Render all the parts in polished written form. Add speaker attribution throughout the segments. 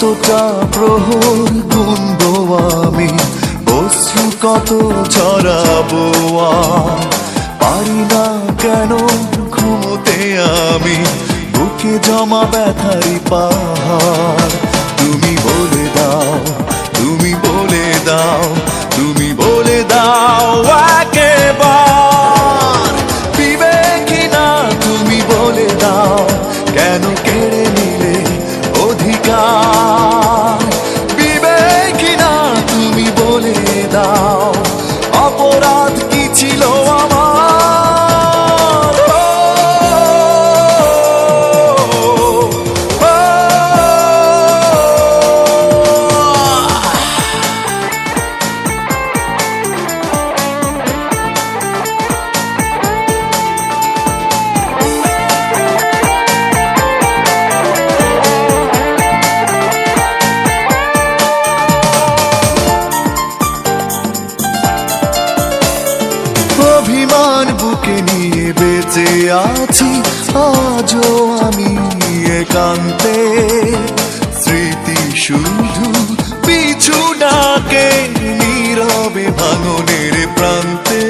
Speaker 1: কতটা প্রহর গুনবো আমি, অশ্রু কত ছড়াবো আর পারি না কেন ঘুমোতে আমি, বুকে জমা ব্যথারি পাহাড়। তুমি বলে দাও, তুমি বলে দাও, তুমি বলে দাও একেবার, বিবেকী না তুমি বলে দাও কেন কেড়ে নিলে অধিকার। বিবেকী না তুমি বলে দাও অপরাধ কি ছিল আমার। অভিমান বুকে নিয়ে বেঁচে আছি আজও আমি একান্তে, স্মৃতি শুধু পিছু ডাকে নীরবে ভাঙনের প্রান্তে।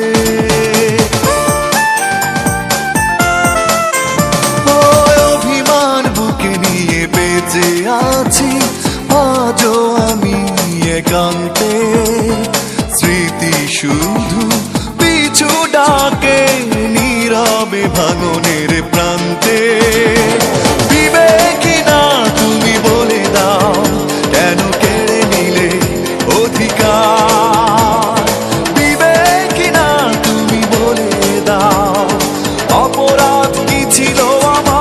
Speaker 1: অভিমান বুকে নিয়ে বেঁচে আছি আজও আমি একান্তে, স্মৃতি শুধু পিছু ডাকে নীরবে ভাঙনের প্রান্তে। বিবেকী না তুমি বলে দাও কেন কেড়ে নিলে অধিকার। বিবেকী না তুমি বলে দাও অপরাধ কি ছিল আমার।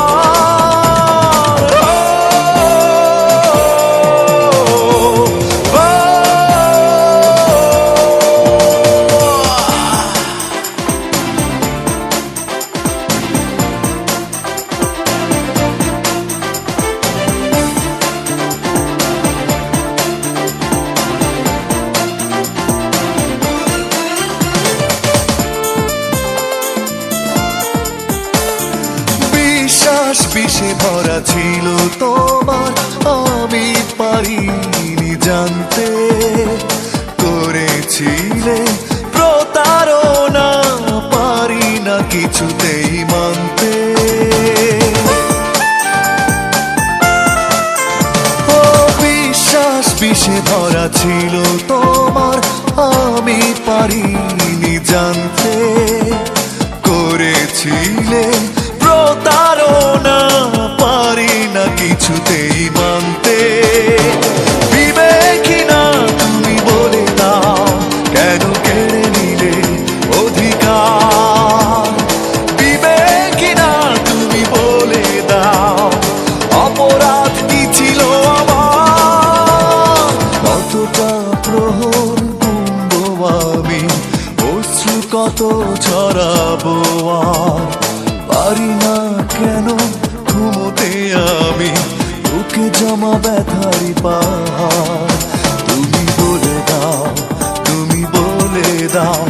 Speaker 1: বিশ্বাস বিষে ভরা ছিল তোমার, আমি পারিনি জানতে, করেছিলে প্রতারণা পারি না কিছুতেই মানতে। ও বিশ্বাস বিষে ভরা ছিল তোমার, আমি পারিনি জানতে, করেছিলে প্রতারণা পারি না কিছুতেই মানতে। বিবেকী না তুমি বলে দাও কেন কেড়ে নিলে অধিকার। বিবেকী না তুমি বলে দাও অপরাধ কি ছিল আমার। কতটা প্রহর গুনবো আমি, অশ্রু কত ছড়াবো আর পারি না কেন ঘুমোতে আমি, বুকে জমা ব্যথারি পাহাড়। তুমি বলে দাও, তুমি বলে দাও